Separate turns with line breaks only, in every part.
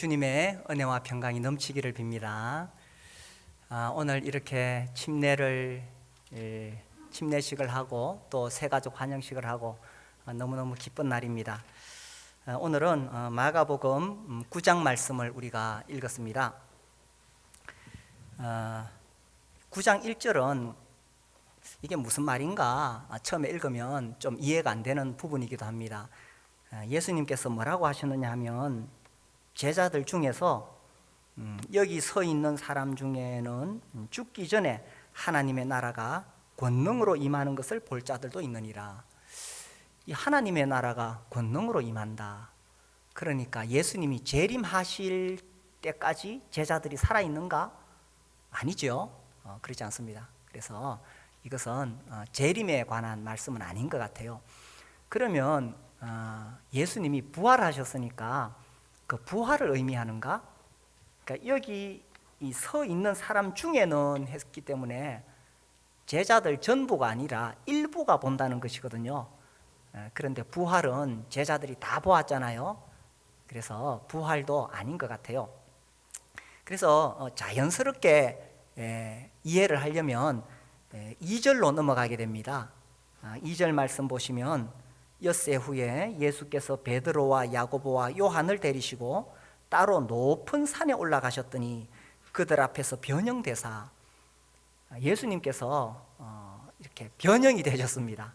주님의 은혜와 평강이 넘치기를 빕니다. 오늘 이렇게 침례식을 하고 또 새가족 환영식을 하고 너무너무 기쁜 날입니다. 오늘은 마가복음 9장 말씀을 우리가 읽었습니다. 9장 1절은 이게 무슨 말인가 처음에 읽으면 좀 이해가 안 되는 부분이기도 합니다. 예수님께서 뭐라고 하셨느냐 하면 제자들 중에서 여기 서 있는 사람 중에는 죽기 전에 하나님의 나라가 권능으로 임하는 것을 볼 자들도 있느니라. 이 하나님의 나라가 권능으로 임한다. 그러니까 예수님이 재림하실 때까지 제자들이 살아있는가? 아니죠. 그렇지 않습니다. 그래서 이것은 재림에 관한 말씀은 아닌 것 같아요. 그러면 예수님이 부활하셨으니까 그 부활을 의미하는가? 그러니까 여기 서 있는 사람 중에는 했기 때문에 제자들 전부가 아니라 일부가 본다는 것이거든요. 그런데 부활은 제자들이 다 보았잖아요. 그래서 부활도 아닌 것 같아요. 그래서 자연스럽게 이해를 하려면 2절로 넘어가게 됩니다. 2절 말씀 보시면 엿새 후에 예수께서 베드로와 야고보와 요한을 데리시고 따로 높은 산에 올라가셨더니 그들 앞에서 변형되사 예수님께서 이렇게 변형이 되셨습니다.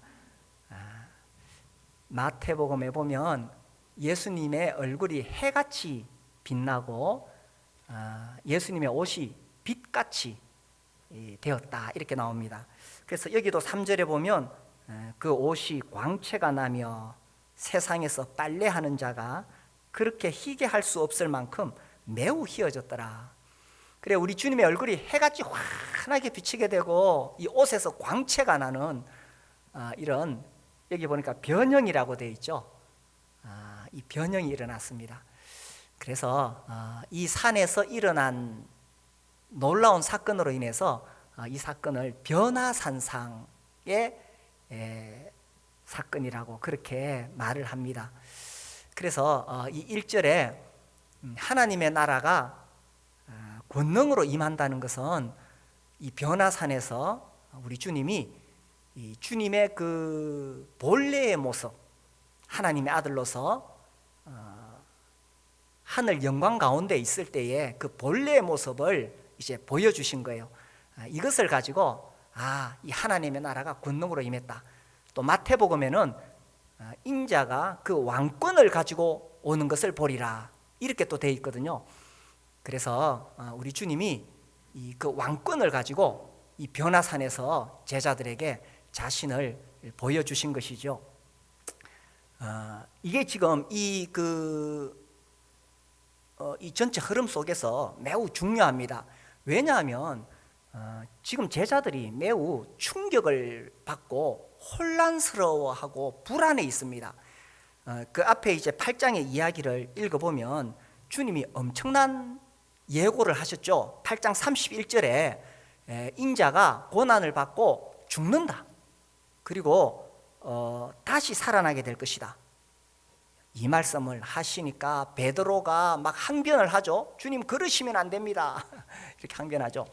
마태복음에 보면 예수님의 얼굴이 해같이 빛나고 예수님의 옷이 빛같이 되었다 이렇게 나옵니다. 그래서 여기도 3절에 보면 그 옷이 광채가 나며 세상에서 빨래하는 자가 그렇게 희게 할 수 없을 만큼 매우 희어졌더라. 그래 우리 주님의 얼굴이 해같이 환하게 비치게 되고 이 옷에서 광채가 나는 이런 여기 보니까 변형이라고 되어 있죠. 이 변형이 일어났습니다. 그래서 이 산에서 일어난 놀라운 사건으로 인해서 이 사건을 변화산상의 사건이라고 그렇게 말을 합니다. 그래서 이 1절에 하나님의 나라가 권능으로 임한다는 것은 이 변화산에서 우리 주님이 이 주님의 그 본래의 모습, 하나님의 아들로서 하늘 영광 가운데 있을 때의 그 본래의 모습을 이제 보여주신 거예요. 이것을 가지고 이 하나님의 나라가 권능으로 임했다. 또 마태복음에는 인자가 그 왕권을 가지고 오는 것을 보리라 이렇게 또 되어 있거든요. 그래서 우리 주님이 그 왕권을 가지고 이 변화산에서 제자들에게 자신을 보여주신 것이죠. 이게 지금 이 전체 흐름 속에서 매우 중요합니다. 왜냐하면 지금 제자들이 매우 충격을 받고 혼란스러워하고 불안해 있습니다. 그 앞에 이제 8장의 이야기를 읽어보면 주님이 엄청난 예고를 하셨죠. 8장 31절에 인자가 고난을 받고 죽는다. 그리고 다시 살아나게 될 것이다. 이 말씀을 하시니까 베드로가 막 항변을 하죠. 주님 그러시면 안 됩니다. 이렇게 항변하죠.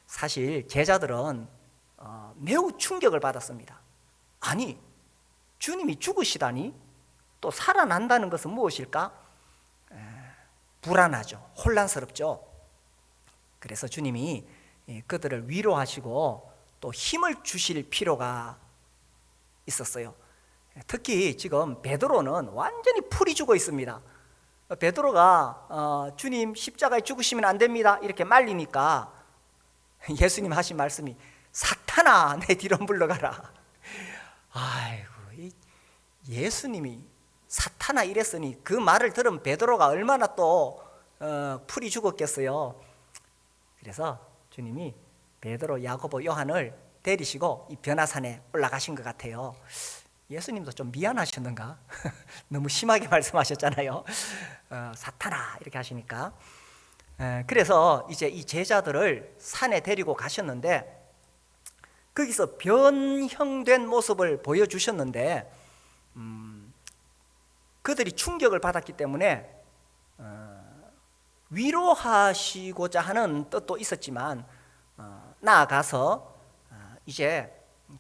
사실 제자들은 매우 충격을 받았습니다. 아니 주님이 죽으시다니 또 살아난다는 것은 무엇일까? 불안하죠. 혼란스럽죠. 그래서 주님이 그들을 위로하시고 또 힘을 주실 필요가 있었어요. 특히 지금 베드로는 완전히 풀이 죽어 있습니다. 베드로가 주님 십자가에 죽으시면 안 됩니다 이렇게 말리니까 예수님 하신 말씀이 사탄아 내 뒤로 물러가라. 아이고 예수님이 사탄아 이랬으니 그 말을 들은 베드로가 얼마나 또 풀이 죽었겠어요. 그래서 주님이 베드로, 야고보, 요한을 데리시고 이 변화산에 올라가신 것 같아요. 예수님도 좀 미안하셨는가? 너무 심하게 말씀하셨잖아요. 사탄아 이렇게 하시니까. 그래서 이제 이 제자들을 산에 데리고 가셨는데 거기서 변형된 모습을 보여주셨는데 그들이 충격을 받았기 때문에 위로하시고자 하는 뜻도 있었지만 나아가서 이제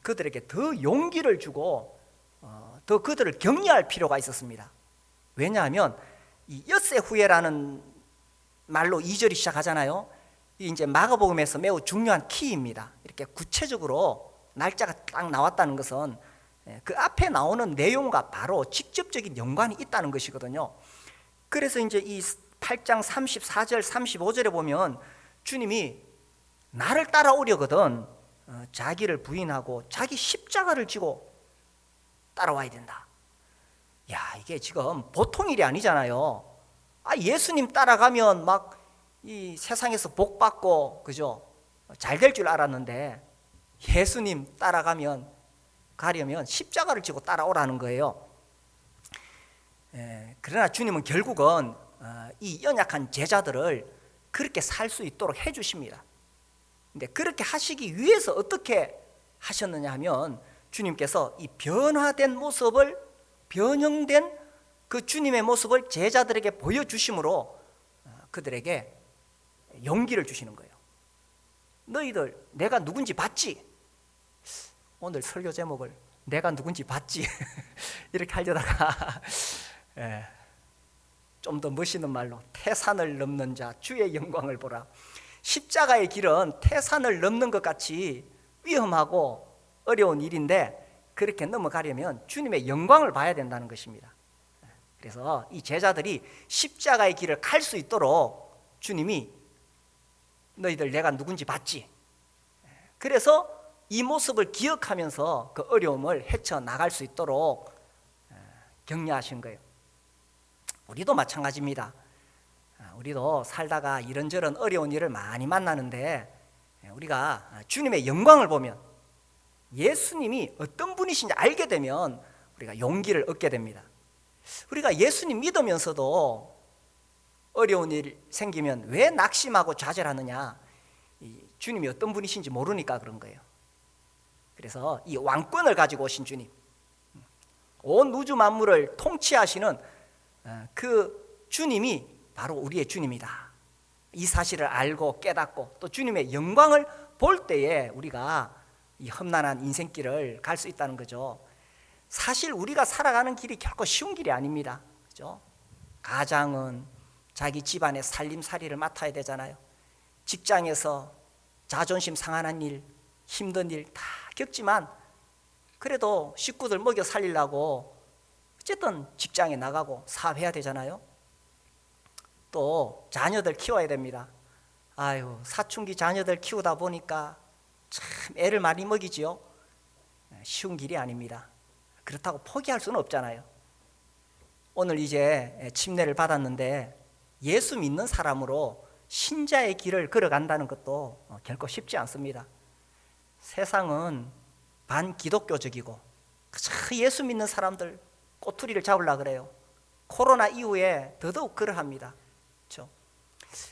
그들에게 더 용기를 주고 더 그들을 격려할 필요가 있었습니다. 왜냐하면 이 엿새 후에라는 말로 2절이 시작하잖아요. 이제 마가복음에서 매우 중요한 키입니다. 이렇게 구체적으로 날짜가 딱 나왔다는 것은 그 앞에 나오는 내용과 바로 직접적인 연관이 있다는 것이거든요. 그래서 이제 이 8장 34절 35절에 보면 주님이 나를 따라오려거든 자기를 부인하고 자기 십자가를 지고 따라와야 된다. 야, 이게 지금 보통 일이 아니잖아요. 예수님 따라가면 막 이 세상에서 복 받고 그죠? 잘 될 줄 알았는데 예수님 가려면 십자가를 지고 따라오라는 거예요. 그러나 주님은 결국은 이 연약한 제자들을 그렇게 살 수 있도록 해주십니다. 근데 그렇게 하시기 위해서 어떻게 하셨느냐 하면 주님께서 이 변화된 모습을, 변형된 그 주님의 모습을 제자들에게 보여주심으로 그들에게 용기를 주시는 거예요. 너희들 내가 누군지 봤지? 오늘 설교 제목을 내가 누군지 봤지? 이렇게 하려다가 좀 더 멋있는 말로 태산을 넘는 자 주의 영광을 보라. 십자가의 길은 태산을 넘는 것 같이 위험하고 어려운 일인데 그렇게 넘어가려면 주님의 영광을 봐야 된다는 것입니다. 그래서 이 제자들이 십자가의 길을 갈 수 있도록 주님이 너희들 내가 누군지 봤지? 그래서 이 모습을 기억하면서 그 어려움을 헤쳐나갈 수 있도록 격려하신 거예요. 우리도 마찬가지입니다. 우리도 살다가 이런저런 어려운 일을 많이 만나는데 우리가 주님의 영광을 보면 예수님이 어떤 분이신지 알게 되면 우리가 용기를 얻게 됩니다. 우리가 예수님 믿으면서도 어려운 일 생기면 왜 낙심하고 좌절하느냐? 주님이 어떤 분이신지 모르니까 그런 거예요. 그래서 이 왕권을 가지고 오신 주님, 온 우주 만물을 통치하시는 그 주님이 바로 우리의 주님이다. 이 사실을 알고 깨닫고 또 주님의 영광을 볼 때에 우리가 이 험난한 인생길을 갈 수 있다는 거죠. 사실 우리가 살아가는 길이 결코 쉬운 길이 아닙니다. 그죠? 가장은 자기 집안의 살림살이를 맡아야 되잖아요. 직장에서 자존심 상하는 일, 힘든 일 다 겪지만 그래도 식구들 먹여 살리려고 어쨌든 직장에 나가고 사업해야 되잖아요. 또 자녀들 키워야 됩니다. 아유, 사춘기 자녀들 키우다 보니까 참 애를 많이 먹이지요. 쉬운 길이 아닙니다. 그렇다고 포기할 수는 없잖아요. 오늘 이제 침례를 받았는데 예수 믿는 사람으로 신자의 길을 걸어간다는 것도 결코 쉽지 않습니다. 세상은 반기독교적이고 그저 예수 믿는 사람들 꼬투리를 잡으려고 그래요. 코로나 이후에 더더욱 그러합니다. 그렇죠?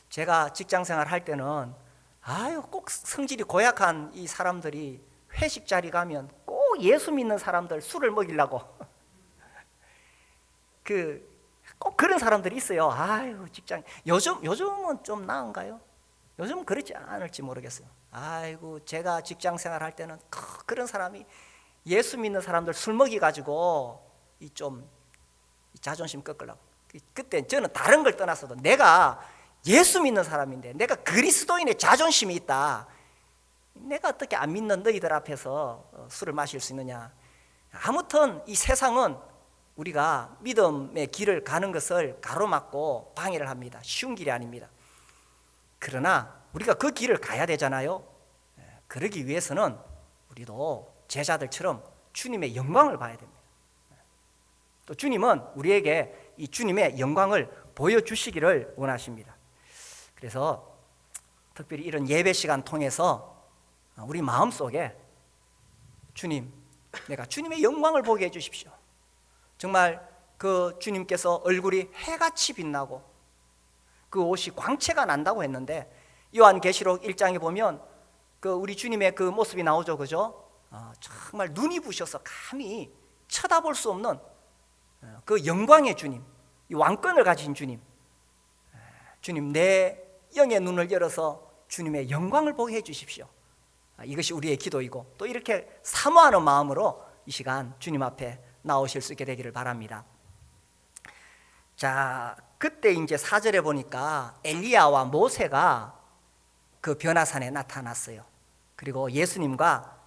제가 직장생활 할 때는 꼭 성질이 고약한 이 사람들이 회식 자리 가면 꼭 예수 믿는 사람들 술을 먹이려고 꼭 그런 사람들이 있어요. 직장 요즘은 좀 나은가요? 요즘은 그렇지 않을지 모르겠어요. 제가 직장 생활할 때는 그런 사람이 예수 믿는 사람들 술 먹이 가지고 좀 자존심 꺾으려고. 그때 저는 다른 걸 떠나서도 내가 예수 믿는 사람인데 내가 그리스도인의 자존심이 있다. 내가 어떻게 안 믿는 너희들 앞에서 술을 마실 수 있느냐. 아무튼 이 세상은 우리가 믿음의 길을 가는 것을 가로막고 방해를 합니다. 쉬운 길이 아닙니다. 그러나 우리가 그 길을 가야 되잖아요. 그러기 위해서는 우리도 제자들처럼 주님의 영광을 봐야 됩니다. 또 주님은 우리에게 이 주님의 영광을 보여주시기를 원하십니다. 그래서 특별히 이런 예배 시간 통해서 우리 마음속에 주님, 내가 주님의 영광을 보게 해주십시오. 정말 그 주님께서 얼굴이 해같이 빛나고 그 옷이 광채가 난다고 했는데 요한계시록 1장에 보면 그 우리 주님의 그 모습이 나오죠, 그죠? 정말 눈이 부셔서 감히 쳐다볼 수 없는 그 영광의 주님, 이 왕권을 가진 주님, 주님, 내 영의 눈을 열어서 주님의 영광을 보게 해주십시오. 이것이 우리의 기도이고, 또 이렇게 사모하는 마음으로 이 시간 주님 앞에 나오실 수 있게 되기를 바랍니다. 자, 그때 이제 4절에 보니까 엘리야와 모세가 그 변화산에 나타났어요. 그리고 예수님과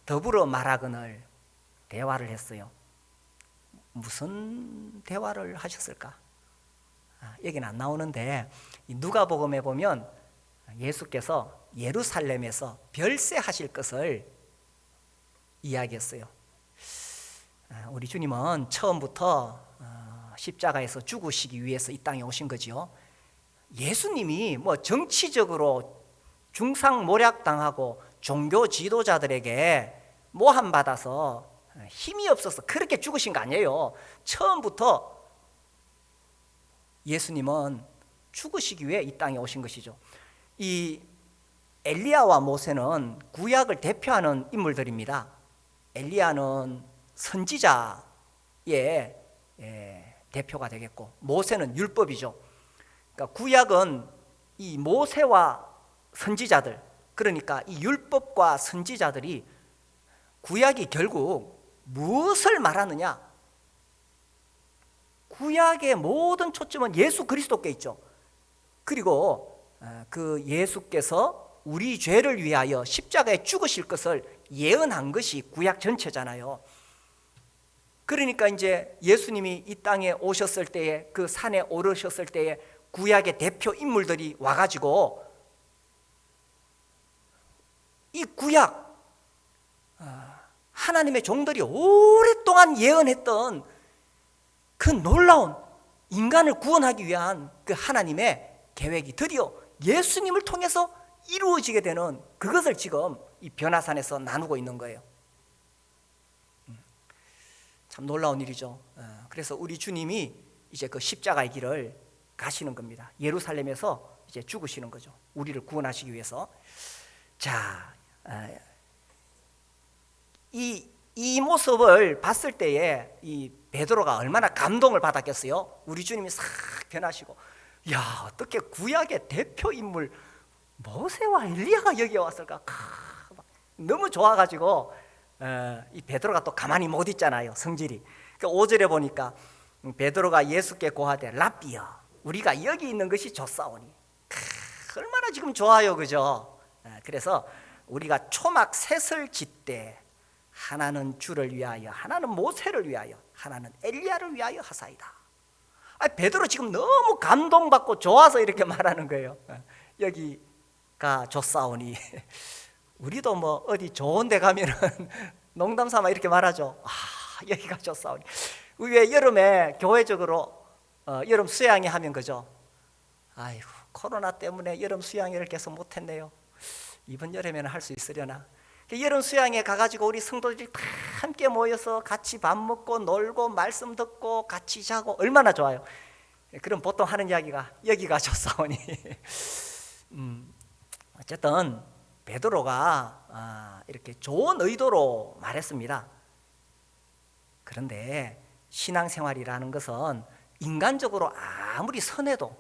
더불어 말하거늘 대화를 했어요. 무슨 대화를 하셨을까? 여기는 안 나오는데 누가복음에 보면 예수께서 예루살렘에서 별세하실 것을 이야기했어요. 우리 주님은 처음부터 십자가에서 죽으시기 위해서 이 땅에 오신 거지요. 예수님이 뭐 정치적으로 중상모략당하고 종교 지도자들에게 모함받아서 힘이 없어서 그렇게 죽으신 거 아니에요. 처음부터 예수님은 죽으시기 위해 이 땅에 오신 것이죠. 이 엘리야와 모세는 구약을 대표하는 인물들입니다. 엘리야는 선지자의 대표가 되겠고, 모세는 율법이죠. 그러니까 구약은 이 모세와 선지자들, 그러니까 이 율법과 선지자들이, 구약이 결국 무엇을 말하느냐? 구약의 모든 초점은 예수 그리스도께 있죠. 그리고 그 예수께서 우리 죄를 위하여 십자가에 죽으실 것을 예언한 것이 구약 전체잖아요. 그러니까 이제 예수님이 이 땅에 오셨을 때에, 그 산에 오르셨을 때에 구약의 대표 인물들이 와가지고 이 구약, 하나님의 종들이 오랫동안 예언했던 그 놀라운 인간을 구원하기 위한 그 하나님의 계획이 드디어 예수님을 통해서 이루어지게 되는, 그것을 지금 이 변화산에서 나누고 있는 거예요. 참 놀라운 일이죠. 그래서 우리 주님이 이제 그 십자가의 길을 가시는 겁니다. 예루살렘에서 이제 죽으시는 거죠. 우리를 구원하시기 위해서. 자, 이 모습을 봤을 때에 이 베드로가 얼마나 감동을 받았겠어요. 우리 주님이 싹 변하시고, 야, 어떻게 구약의 대표 인물 모세와 엘리야가 여기에 왔을까? 너무 좋아가지고 이 베드로가 또 가만히 못 있잖아요, 성질이. 그러니까 5절에 보니까 베드로가 예수께 고하되 랍비여, 우리가 여기 있는 것이 좋사오니. 얼마나 지금 좋아요, 그죠? 그래서 우리가 초막 셋을 짓되 하나는 주를 위하여, 하나는 모세를 위하여, 하나는 엘리야를 위하여 하사이다. 베드로 지금 너무 감동받고 좋아서 이렇게 말하는 거예요. 여기가 좋사오니. 우리도 뭐 어디 좋은 데 가면은 농담 삼아 이렇게 말하죠. 여기가 좋사오니. 왜 여름에 교회적으로 여름 수양회 하면 그죠? 아이고, 코로나 때문에 여름 수양회를 계속 못했네요. 이번 여름에는 할 수 있으려나. 여름 수양회 가가지고 우리 성도들이 다 함께 모여서 같이 밥 먹고 놀고 말씀 듣고 같이 자고 얼마나 좋아요. 그럼 보통 하는 이야기가 여기가 좋사오니. 어쨌든 베드로가 이렇게 좋은 의도로 말했습니다. 그런데 신앙생활이라는 것은 인간적으로 아무리 선해도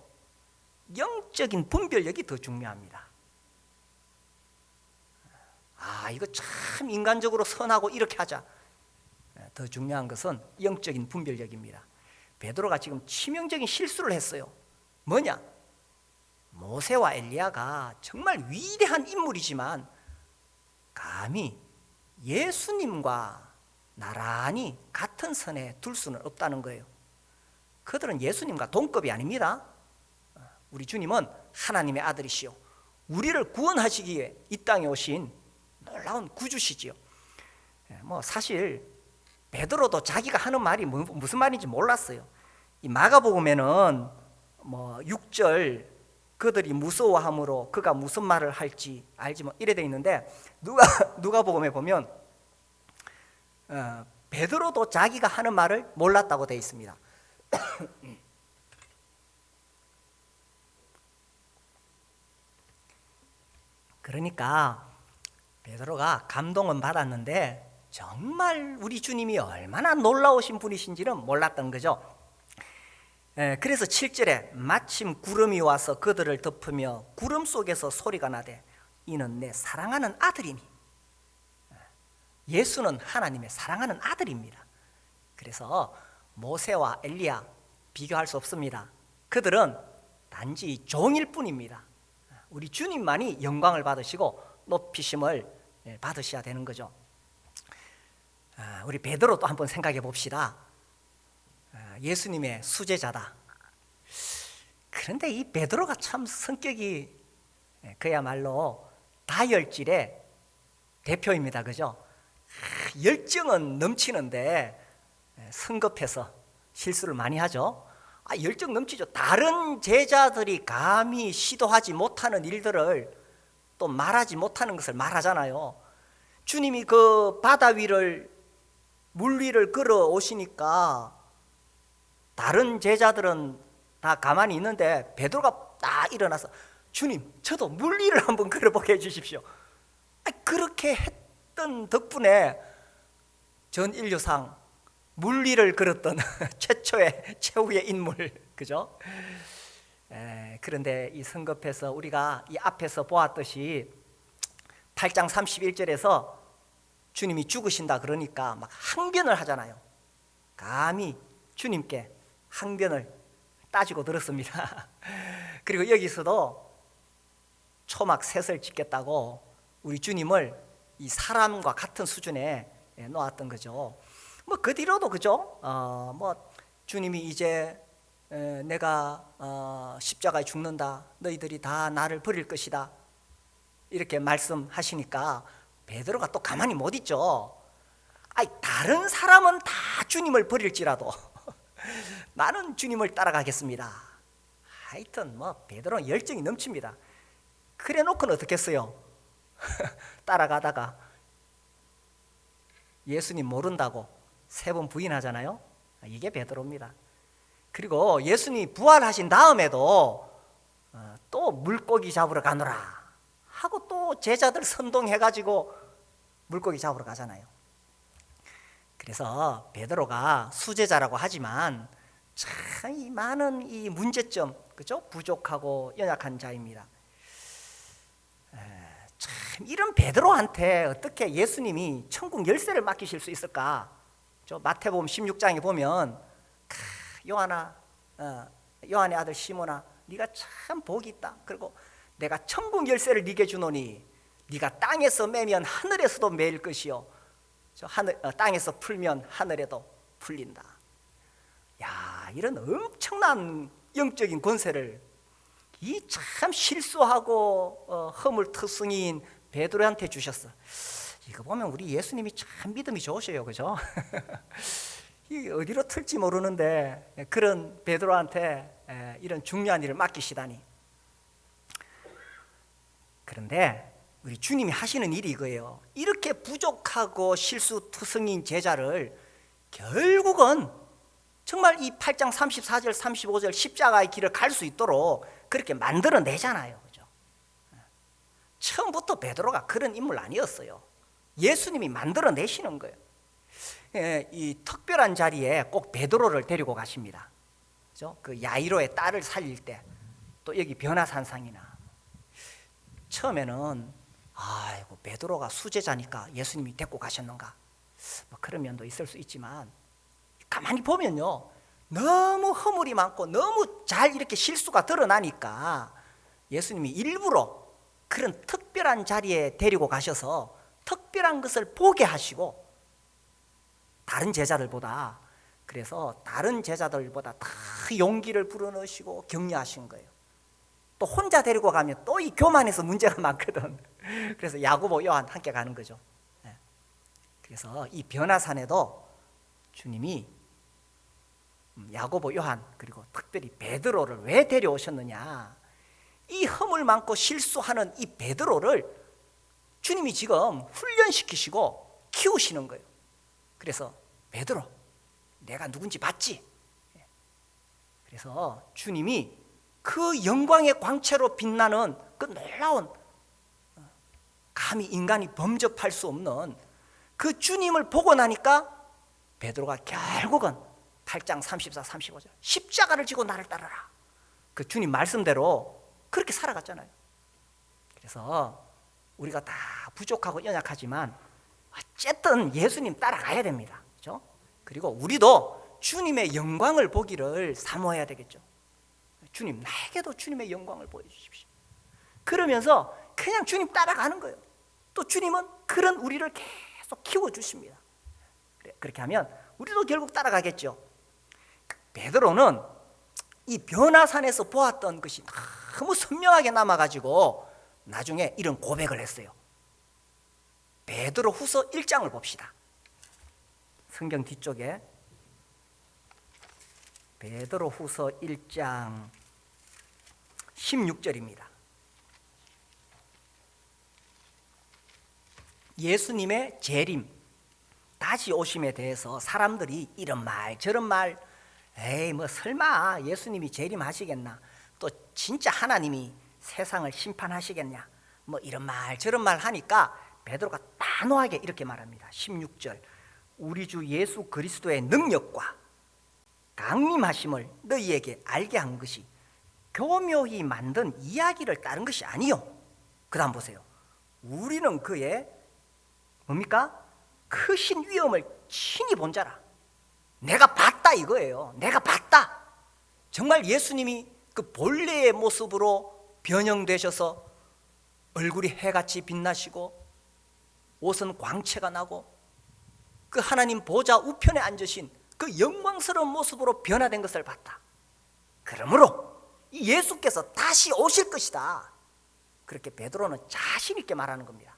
영적인 분별력이 더 중요합니다. 이거 참 인간적으로 선하고 이렇게 하자. 더 중요한 것은 영적인 분별력입니다. 베드로가 지금 치명적인 실수를 했어요. 뭐냐? 모세와 엘리야가 정말 위대한 인물이지만 감히 예수님과 나란히 같은 선에 둘 수는 없다는 거예요. 그들은 예수님과 동급이 아닙니다. 우리 주님은 하나님의 아들이시오, 우리를 구원하시기에 이 땅에 오신 놀라운 구주시지요. 뭐 사실 베드로도 자기가 하는 말이 무슨 말인지 몰랐어요. 이 마가복음에는 뭐 6절 그들이 무서워함으로 그가 무슨 말을 할지 알지 뭐 이래 돼 있는데, 누가복음에 보면 베드로도 자기가 하는 말을 몰랐다고 돼 있습니다. 그러니까 베드로가 감동은 받았는데 정말 우리 주님이 얼마나 놀라우신 분이신지는 몰랐던 거죠. 그래서 7절에 마침 구름이 와서 그들을 덮으며 구름 속에서 소리가 나되 이는 내 사랑하는 아들이니. 예수는 하나님의 사랑하는 아들입니다. 그래서 모세와 엘리야 비교할 수 없습니다. 그들은 단지 종일 뿐입니다. 우리 주님만이 영광을 받으시고 높이심을 받으셔야 되는 거죠. 우리 베드로도 한번 생각해 봅시다. 예수님의 수제자다. 그런데 이 베드로가 참 성격이 그야말로 다혈질의 대표입니다. 그죠? 열정은 넘치는데 성급해서 실수를 많이 하죠. 열정 넘치죠. 다른 제자들이 감히 시도하지 못하는 일들을 또 말하지 못하는 것을 말하잖아요. 주님이 그 바다 위를 물 위를 걸어 오시니까 다른 제자들은 다 가만히 있는데 베드로가 딱 일어나서 주님, 저도 물 위를 한번 걸어보게 해주십시오. 그렇게 했던 덕분에 전 인류상 물 위를 걸었던 최후의 인물, 그죠? 그런데 이 성급해서 우리가 이 앞에서 보았듯이 8장 31절에서 주님이 죽으신다 그러니까 막 항변을 하잖아요. 감히 주님께 항변을 따지고 들었습니다. 그리고 여기서도 초막 셋을 짓겠다고 우리 주님을 이 사람과 같은 수준에 놓았던 거죠. 그 뒤로도 그죠? 주님이 이제 내가 십자가에 죽는다. 너희들이 다 나를 버릴 것이다. 이렇게 말씀하시니까 베드로가 또 가만히 못 있죠. 다른 사람은 다 주님을 버릴지라도 나는 주님을 따라가겠습니다. 하여튼 베드로는 열정이 넘칩니다. 그래 놓고는 어떻게 했어요? 따라가다가 예수님 모른다고 3번 부인하잖아요. 이게 베드로입니다. 그리고 예수님이 부활하신 다음에도 또 물고기 잡으러 가노라 하고 또 제자들 선동해가지고 물고기 잡으러 가잖아요. 그래서 베드로가 수제자라고 하지만 참 이 많은 이 문제점, 그죠? 부족하고 연약한 자입니다. 참 이런 베드로한테 어떻게 예수님이 천국 열쇠를 맡기실 수 있을까? 마태복음 16장에 보면 요한의 아들 시몬아, 네가 참 복이 있다. 그리고 내가 천국 열쇠를 네게 주노니 네가 땅에서 매면 하늘에서도 매일 것이요 땅에서 풀면 하늘에도 풀린다. 야, 이런 엄청난 영적인 권세를 이 참 실수하고 허물투성이인 베드로한테 주셨어. 이거 보면 우리 예수님이 참 믿음이 좋으셔요, 그죠? 이 어디로 튈지 모르는데 그런 베드로한테 이런 중요한 일을 맡기시다니. 그런데 우리 주님이 하시는 일이 이거예요. 이렇게 부족하고 실수투성이인 제자를 결국은 정말 이 8장 34절 35절 십자가의 길을 갈 수 있도록 그렇게 만들어내잖아요, 그죠? 처음부터 베드로가 그런 인물 아니었어요. 예수님이 만들어내시는 거예요. 이 특별한 자리에 꼭 베드로를 데리고 가십니다. 그죠? 그 야이로의 딸을 살릴 때, 또 여기 변화산상이나. 처음에는 아이고 베드로가 수제자니까 예수님이 데리고 가셨는가, 그런 면도 있을 수 있지만 가만히 보면요, 너무 허물이 많고 너무 잘 이렇게 실수가 드러나니까 예수님이 일부러 그런 특별한 자리에 데리고 가셔서 특별한 것을 보게 하시고, 다른 제자들보다, 그래서 다른 제자들보다 다 용기를 불어넣으시고 격려하신 거예요. 또 혼자 데리고 가면 또 이 교만에서 문제가 많거든. 그래서 야고보, 요한 함께 가는 거죠. 그래서 이 변화산에도 주님이 야고보, 요한, 그리고 특별히 베드로를 왜 데려오셨느냐, 이 허물 많고 실수하는 이 베드로를 주님이 지금 훈련시키시고 키우시는 거예요. 그래서 베드로, 내가 누군지 봤지? 그래서 주님이 그 영광의 광채로 빛나는 그 놀라운, 감히 인간이 범접할 수 없는 그 주님을 보고 나니까 베드로가 결국은 8장 34, 35절 십자가를 지고 나를 따르라. 그 주님 말씀대로 그렇게 살아갔잖아요. 그래서 우리가 다 부족하고 연약하지만 어쨌든 예수님 따라가야 됩니다. 그렇죠? 그리고 우리도 주님의 영광을 보기를 사모해야 되겠죠. 주님, 나에게도 주님의 영광을 보여주십시오. 그러면서 그냥 주님 따라가는 거예요. 또 주님은 그런 우리를 계속 키워주십니다. 그렇게 하면 우리도 결국 따라가겠죠. 베드로는 이 변화산에서 보았던 것이 너무 선명하게 남아가지고 나중에 이런 고백을 했어요. 베드로 후서 1장을 봅시다. 성경 뒤쪽에 베드로 후서 1장 16절입니다. 예수님의 재림, 다시 오심에 대해서 사람들이 이런 말 저런 말, 에이 뭐 설마 예수님이 재림하시겠나, 또 진짜 하나님이 세상을 심판하시겠냐, 뭐 이런 말 저런 말 하니까 베드로가 단호하게 이렇게 말합니다. 16절, 우리 주 예수 그리스도의 능력과 강림하심을 너희에게 알게 한 것이 교묘히 만든 이야기를 따른 것이 아니요. 그 다음 보세요. 우리는 그의 뭡니까? 크신 위엄을 친히 본 자라. 내가 봤다 이거예요. 내가 봤다. 정말 예수님이 그 본래의 모습으로 변형되셔서 얼굴이 해같이 빛나시고 옷은 광채가 나고 그 하나님 보좌 우편에 앉으신 그 영광스러운 모습으로 변화된 것을 봤다. 그러므로 이 예수께서 다시 오실 것이다. 그렇게 베드로는 자신 있게 말하는 겁니다.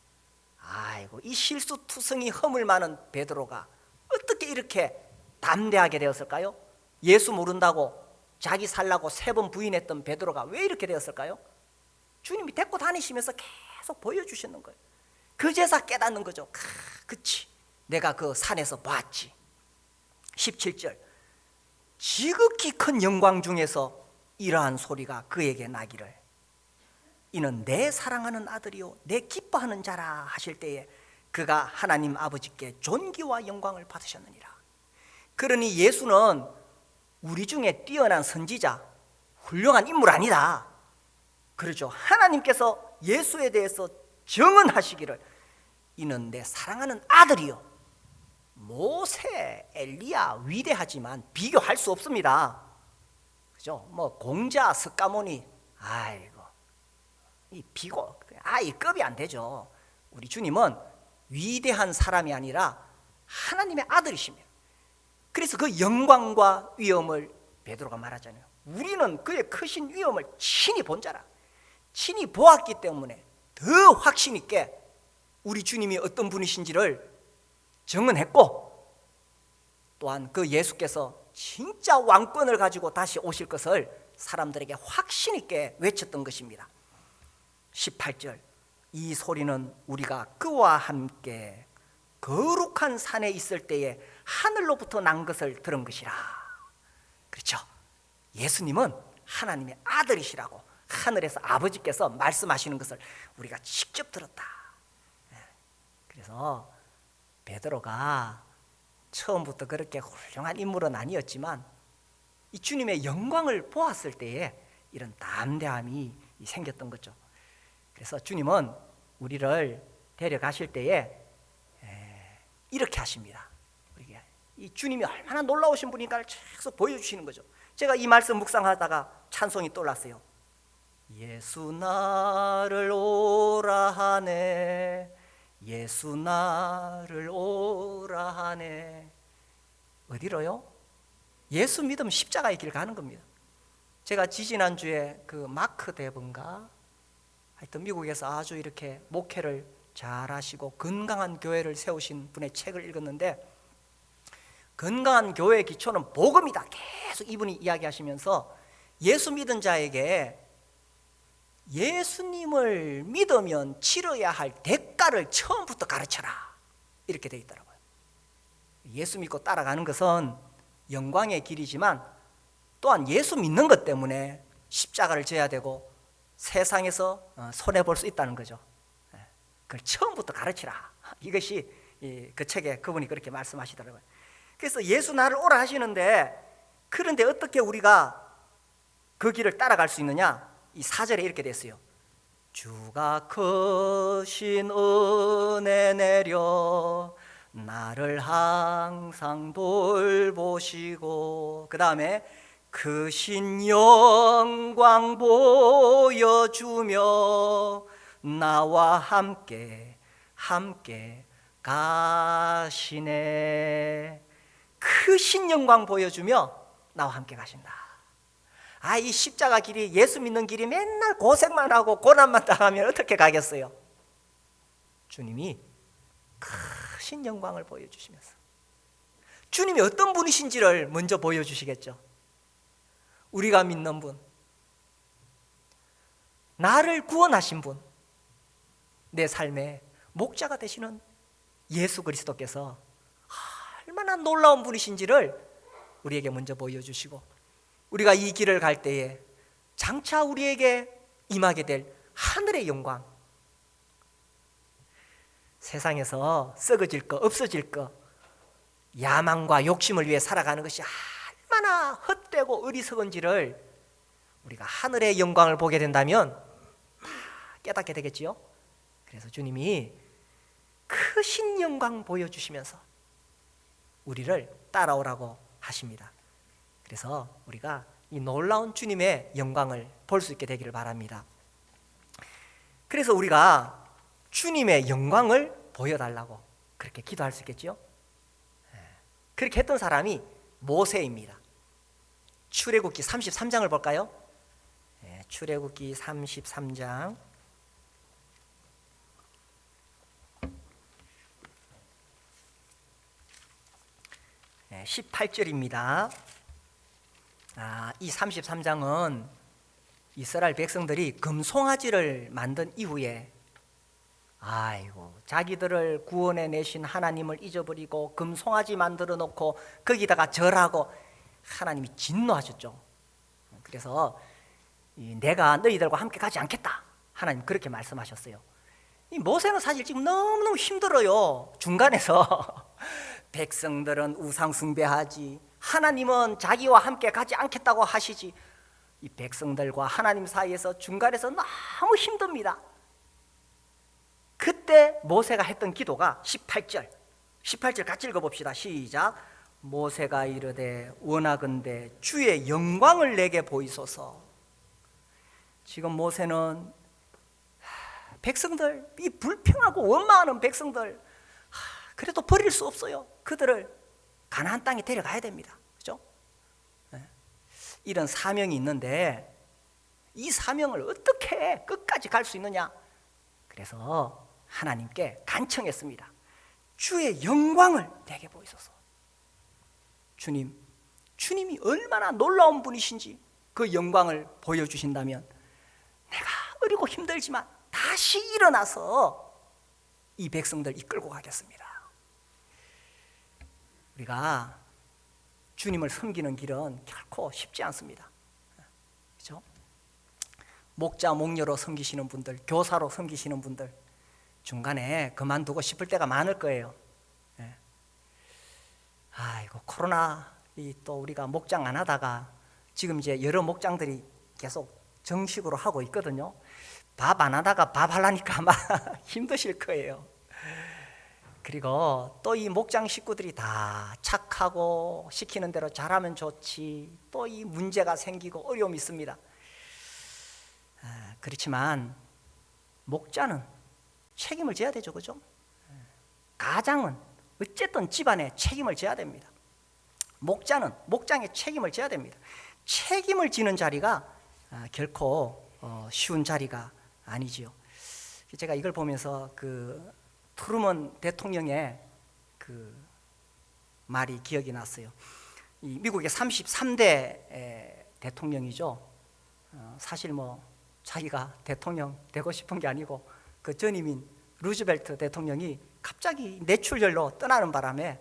아이고, 이 실수투성이 허물 많은 베드로가 어떻게 이렇게 담대하게 되었을까요? 예수 모른다고 자기 살라고 3번 부인했던 베드로가 왜 이렇게 되었을까요? 주님이 데리고 다니시면서 계속 보여주시는 거예요. 그제서 깨닫는 거죠. 그치, 내가 그 산에서 봤지. 17절, 지극히 큰 영광 중에서 이러한 소리가 그에게 나기를, 이는 내 사랑하는 아들이요 내 기뻐하는 자라 하실 때에 그가 하나님 아버지께 존귀와 영광을 받으셨느니라. 그러니 예수는 우리 중에 뛰어난 선지자, 훌륭한 인물 아니다. 그러죠. 하나님께서 예수에 대해서 증언하시기를, 이는 내 사랑하는 아들이요. 모세, 엘리야 위대하지만 비교할 수 없습니다. 그죠? 뭐 공자, 석가모니, 아이고, 이 비고, 이 급이 안 되죠. 우리 주님은 위대한 사람이 아니라 하나님의 아들이십니다. 그래서 그 영광과 위엄을 베드로가 말하잖아요. 우리는 그의 크신 위엄을 친히 본 자라. 친히 보았기 때문에 더 확신 있게 우리 주님이 어떤 분이신지를 증언했고, 또한 그 예수께서 진짜 왕권을 가지고 다시 오실 것을 사람들에게 확신 있게 외쳤던 것입니다. 18절, 이 소리는 우리가 그와 함께 거룩한 산에 있을 때에 하늘로부터 난 것을 들은 것이라. 그렇죠. 예수님은 하나님의 아들이시라고 하늘에서 아버지께서 말씀하시는 것을 우리가 직접 들었다. 그래서 베드로가 처음부터 그렇게 훌륭한 인물은 아니었지만 이 주님의 영광을 보았을 때에 이런 담대함이 생겼던 거죠. 그래서 주님은 우리를 데려가실 때에 이렇게 하십니다. 이 주님이 얼마나 놀라우신 분인가를 계속 보여주시는 거죠. 제가 이 말씀 묵상하다가 찬송이 떠올랐어요. 예수 나를 오라 하네, 예수 나를 오라 하네. 어디로요? 예수 믿으면 십자가의 길 가는 겁니다. 제가 지지난주에 그 마크 대번가, 하여튼 미국에서 아주 이렇게 목회를 잘 하시고 건강한 교회를 세우신 분의 책을 읽었는데, 건강한 교회의 기초는 복음이다 계속 이분이 이야기하시면서 예수 믿은 자에게 예수님을 믿으면 치러야 할 대가를 처음부터 가르쳐라, 이렇게 되어 있더라고요. 예수 믿고 따라가는 것은 영광의 길이지만 또한 예수 믿는 것 때문에 십자가를 져야 되고 세상에서 손해볼 수 있다는 거죠. 그걸 처음부터 가르치라. 이것이 그 책에 그분이 그렇게 말씀하시더라고요. 그래서 예수 나를 오라 하시는데, 그런데 어떻게 우리가 그 길을 따라갈 수 있느냐? 이 4절에 이렇게 됐어요. 주가 크신 은혜 내려 나를 항상 돌보시고, 그 다음에 크신 영광 보여주며 나와 함께 가시네. 크신 영광 보여주며 나와 함께 가신다. 이 십자가 길이, 예수 믿는 길이 맨날 고생만 하고 고난만 당하면 어떻게 가겠어요? 주님이 크신 영광을 보여주시면서, 주님이 어떤 분이신지를 먼저 보여주시겠죠. 우리가 믿는 분, 나를 구원하신 분, 내 삶의 목자가 되시는 예수 그리스도께서 얼마나 놀라운 분이신지를 우리에게 먼저 보여주시고, 우리가 이 길을 갈 때에 장차 우리에게 임하게 될 하늘의 영광, 세상에서 썩어질 거, 없어질 거, 야망과 욕심을 위해 살아가는 것이 얼마나 헛되고 어리석은지를 우리가 하늘의 영광을 보게 된다면 다 깨닫게 되겠지요. 그래서 주님이 크신 영광 보여주시면서 우리를 따라오라고 하십니다. 그래서 우리가 이 놀라운 주님의 영광을 볼 수 있게 되기를 바랍니다. 그래서 우리가 주님의 영광을 보여달라고 그렇게 기도할 수 있겠죠. 그렇게 했던 사람이 모세입니다. 출애굽기 33장을 볼까요? 출애굽기 33장 18절입니다. 이 33장은 이스라엘 백성들이 금송아지를 만든 이후에 자기들을 구원해 내신 하나님을 잊어버리고 금송아지 만들어 놓고 거기다가 절하고 하나님이 진노하셨죠. 그래서 내가 너희들과 함께 가지 않겠다, 하나님 그렇게 말씀하셨어요. 이 모세는 사실 지금 너무너무 힘들어요. 중간에서 백성들은 우상 숭배하지, 하나님은 자기와 함께 가지 않겠다고 하시지, 이 백성들과 하나님 사이에서 중간에서 너무 힘듭니다. 그때 모세가 했던 기도가 18절 같이 읽어봅시다. 시작. 모세가 이르되 원하건대 주의 영광을 내게 보이소서. 지금 모세는 백성들, 이 불평하고 원망하는 백성들, 그래도 버릴 수 없어요. 그들을 가나안 땅에 데려가야 됩니다. 그죠? 이런 사명이 있는데 이 사명을 어떻게 끝까지 갈 수 있느냐? 그래서 하나님께 간청했습니다. 주의 영광을 내게 보이소서. 주님이 얼마나 놀라운 분이신지 그 영광을 보여주신다면 내가 어리고 힘들지만 다시 일어나서 이 백성들 이끌고 가겠습니다. 우리가 주님을 섬기는 길은 결코 쉽지 않습니다. 그렇죠? 목자, 목녀로 섬기시는 분들, 교사로 섬기시는 분들 중간에 그만두고 싶을 때가 많을 거예요. 코로나 또 우리가 목장 안 하다가 지금 이제 여러 목장들이 계속 정식으로 하고 있거든요. 밥 안 하다가 밥 하려니까 아마 힘드실 거예요. 그리고 또 이 목장 식구들이 다 착하고 시키는 대로 잘하면 좋지, 또 이 문제가 생기고 어려움이 있습니다. 그렇지만 목자는 책임을 져야 되죠. 그죠? 가장은 어쨌든 집안에 책임을 져야 됩니다. 목자는 목장에 책임을 져야 됩니다. 책임을 지는 자리가 결코 쉬운 자리가 아니지요. 제가 이걸 보면서 그 트루먼 대통령의 그 말이 기억이 났어요. 이 미국의 33대 대통령이죠. 사실 자기가 대통령 되고 싶은 게 아니고 그 전임인 루즈벨트 대통령이 갑자기 뇌출혈로 떠나는 바람에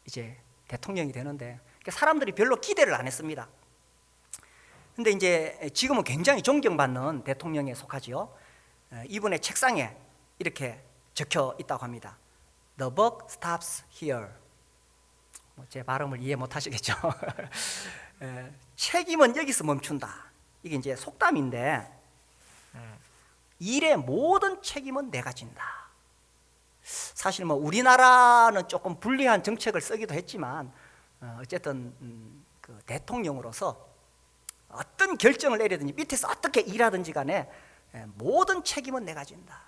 이제 대통령이 되는데 사람들이 별로 기대를 안 했습니다. 근데 이제 지금은 굉장히 존경받는 대통령에 속하지요. 이분의 책상에 이렇게 적혀 있다고 합니다. The buck stops here. 제 발음을 이해 못 하시겠죠? 책임은 여기서 멈춘다. 이게 이제 속담인데, 일의 모든 책임은 내가 진다. 사실 우리나라는 조금 불리한 정책을 쓰기도 했지만, 어쨌든 그 대통령으로서 어떤 결정을 내리든지 밑에서 어떻게 일하든지 간에 모든 책임은 내가 진다.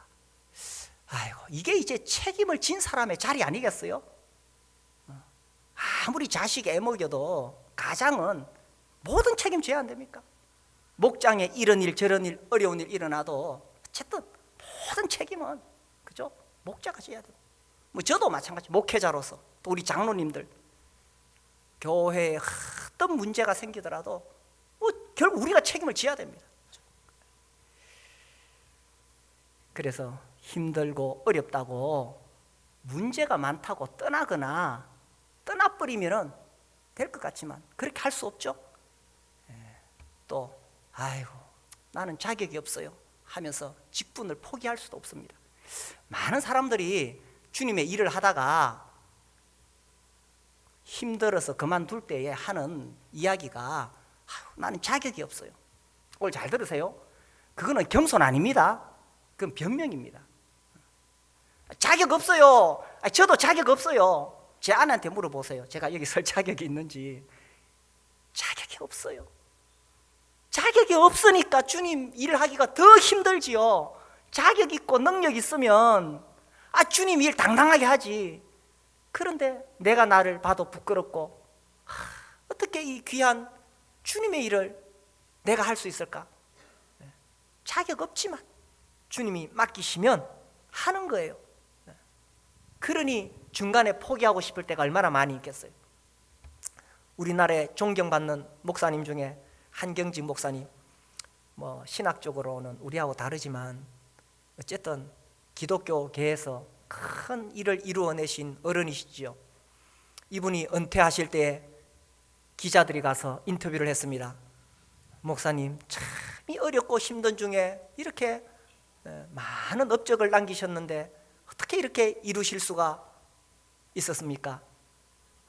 아이고, 이게 이제 책임을 진 사람의 자리 아니겠어요? 아무리 자식 애먹여도 가장은 모든 책임 져야 안 됩니까? 목장에 이런 일 저런 일 어려운 일 일어나도 어쨌든 모든 책임은 그죠? 목자가 져야 돼요. 저도 마찬가지, 목회자로서 또 우리 장로님들 교회에 어떤 문제가 생기더라도 결국 우리가 책임을 져야 됩니다. 그래서 힘들고 어렵다고 문제가 많다고 떠나거나 떠나버리면 될 것 같지만 그렇게 할 수 없죠. 또 아이고 나는 자격이 없어요 하면서 직분을 포기할 수도 없습니다. 많은 사람들이 주님의 일을 하다가 힘들어서 그만둘 때에 하는 이야기가 나는 자격이 없어요. 오늘 잘 들으세요. 그거는 겸손 아닙니다. 그건 변명입니다. 자격 없어요. 저도 자격 없어요. 제 아내한테 물어보세요. 제가 여기 설 자격이 있는지. 자격이 없어요. 자격이 없으니까 주님 일을 하기가 더 힘들지요. 자격 있고 능력 있으면 주님 일 당당하게 하지. 그런데 내가 나를 봐도 부끄럽고 어떻게 이 귀한 주님의 일을 내가 할 수 있을까? 자격 없지만 주님이 맡기시면 하는 거예요. 그러니 중간에 포기하고 싶을 때가 얼마나 많이 있겠어요. 우리나라에 존경받는 목사님 중에 한경직 목사님, 신학적으로는 우리하고 다르지만 어쨌든 기독교계에서 큰 일을 이루어내신 어른이시죠. 이분이 은퇴하실 때 기자들이 가서 인터뷰를 했습니다. 목사님 참이 어렵고 힘든 중에 이렇게 많은 업적을 남기셨는데 어떻게 이렇게 이루실 수가 있었습니까?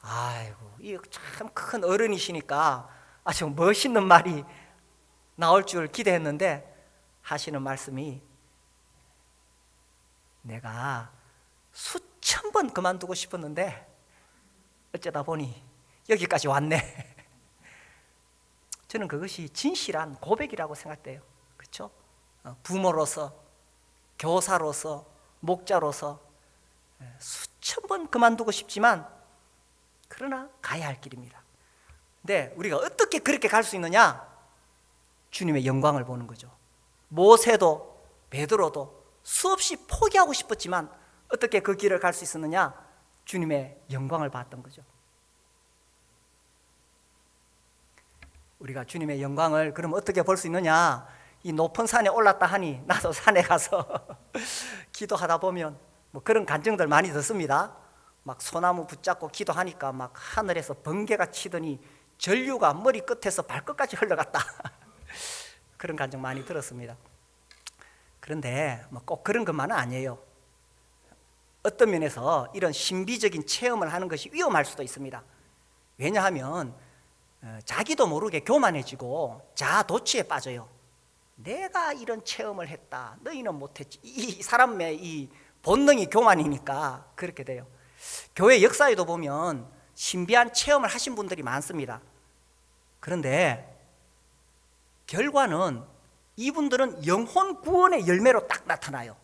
아이고, 이 참 큰 어른이시니까 아주 멋있는 말이 나올 줄 기대했는데 하시는 말씀이 내가 수천 번 그만두고 싶었는데 어쩌다 보니 여기까지 왔네. 저는 그것이 진실한 고백이라고 생각돼요. 그렇죠? 부모로서, 교사로서, 목자로서 수천 번 그만두고 싶지만 그러나 가야 할 길입니다. 근데 우리가 어떻게 그렇게 갈 수 있느냐? 주님의 영광을 보는 거죠. 모세도 베드로도 수없이 포기하고 싶었지만 어떻게 그 길을 갈 수 있었느냐? 주님의 영광을 봤던 거죠. 우리가 주님의 영광을 그럼 어떻게 볼 수 있느냐? 이 높은 산에 올랐다 하니 나도 산에 가서 기도하다 보면 그런 간증들 많이 듣습니다. 막 소나무 붙잡고 기도하니까 막 하늘에서 번개가 치더니 전류가 머리 끝에서 발끝까지 흘러갔다. 그런 간증 많이 들었습니다. 그런데 꼭 그런 것만은 아니에요. 어떤 면에서 이런 신비적인 체험을 하는 것이 위험할 수도 있습니다. 왜냐하면 자기도 모르게 교만해지고 자아도취에 빠져요. 내가 이런 체험을 했다, 너희는 못했지. 이 사람의 이 본능이 교만이니까 그렇게 돼요. 교회 역사에도 보면 신비한 체험을 하신 분들이 많습니다. 그런데 결과는 이분들은 영혼 구원의 열매로 딱 나타나요.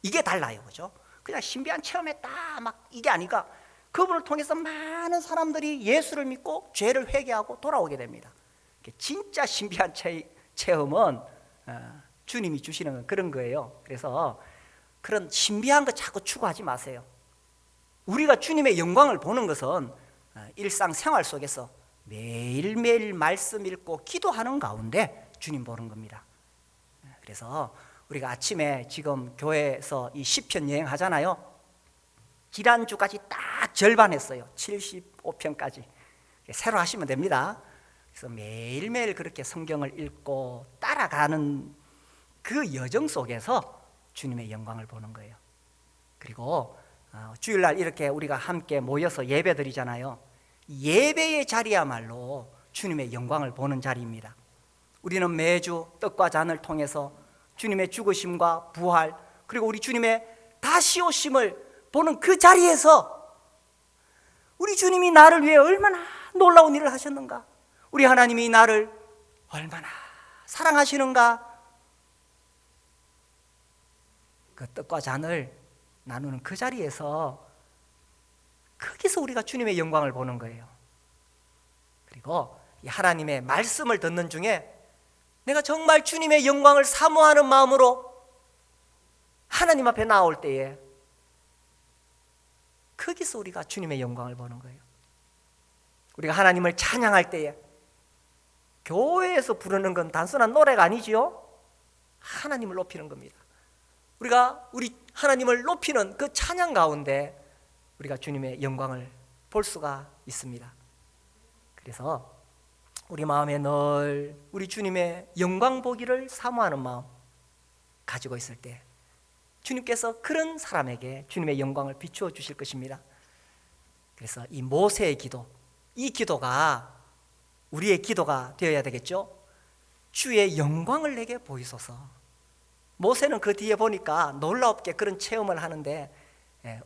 이게 달라요, 그죠? 그냥 신비한 체험했다 막 이게 아니라 그분을 통해서 많은 사람들이 예수를 믿고 죄를 회개하고 돌아오게 됩니다. 진짜 신비한 체험은 주님이 주시는 그런 거예요. 그래서 그런 신비한 거 자꾸 추구하지 마세요. 우리가 주님의 영광을 보는 것은 일상생활 속에서 매일매일 말씀 읽고 기도하는 가운데 주님 보는 겁니다. 그래서 우리가 아침에 지금 교회에서 이 시편 여행 하잖아요. 지난주까지 딱 절반 했어요. 75편까지 새로 하시면 됩니다. 그래서 매일매일 그렇게 성경을 읽고 따라가는 그 여정 속에서 주님의 영광을 보는 거예요. 그리고 주일날 이렇게 우리가 함께 모여서 예배 드리잖아요. 예배의 자리야말로 주님의 영광을 보는 자리입니다. 우리는 매주 떡과 잔을 통해서 주님의 죽으심과 부활, 그리고 우리 주님의 다시 오심을 보는 그 자리에서 우리 주님이 나를 위해 얼마나 놀라운 일을 하셨는가, 우리 하나님이 나를 얼마나 사랑하시는가, 그 떡과 잔을 나누는 그 자리에서, 거기서 우리가 주님의 영광을 보는 거예요. 그리고 이 하나님의 말씀을 듣는 중에 내가 정말 주님의 영광을 사모하는 마음으로 하나님 앞에 나올 때에, 거기서 우리가 주님의 영광을 보는 거예요. 우리가 하나님을 찬양할 때에, 교회에서 부르는 건 단순한 노래가 아니지요. 하나님을 높이는 겁니다. 우리가 우리 하나님을 높이는 그 찬양 가운데 우리가 주님의 영광을 볼 수가 있습니다. 그래서 우리 마음에 늘 우리 주님의 영광 보기를 사모하는 마음 가지고 있을 때, 주님께서 그런 사람에게 주님의 영광을 비추어 주실 것입니다. 그래서 이 모세의 기도, 이 기도가 우리의 기도가 되어야 되겠죠. 주의 영광을 내게 보이소서. 모세는 그 뒤에 보니까 놀랍게 그런 체험을 하는데,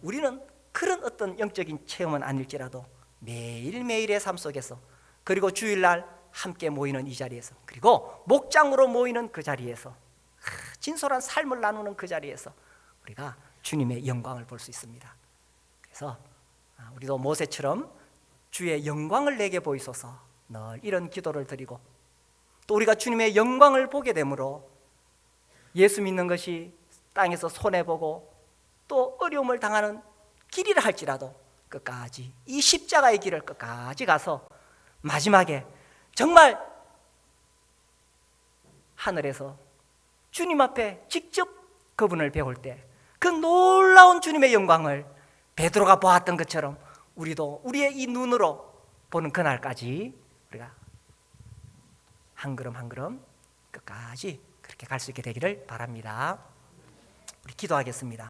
우리는 그런 어떤 영적인 체험은 아닐지라도 매일매일의 삶 속에서, 그리고 주일날 함께 모이는 이 자리에서, 그리고 목장으로 모이는 그 자리에서, 진솔한 삶을 나누는 그 자리에서 우리가 주님의 영광을 볼 수 있습니다. 그래서 우리도 모세처럼 주의 영광을 내게 보이소서, 늘 이런 기도를 드리고, 또 우리가 주님의 영광을 보게 되므로 예수 믿는 것이 땅에서 손해보고 또 어려움을 당하는 길이라 할지라도 끝까지 이 십자가의 길을 끝까지 가서 마지막에 정말 하늘에서 주님 앞에 직접 그분을 배울 때 그 놀라운 주님의 영광을 베드로가 보았던 것처럼 우리도 우리의 이 눈으로 보는 그날까지 우리가 한 걸음 한 걸음 끝까지 그렇게 갈 수 있게 되기를 바랍니다. 우리 기도하겠습니다.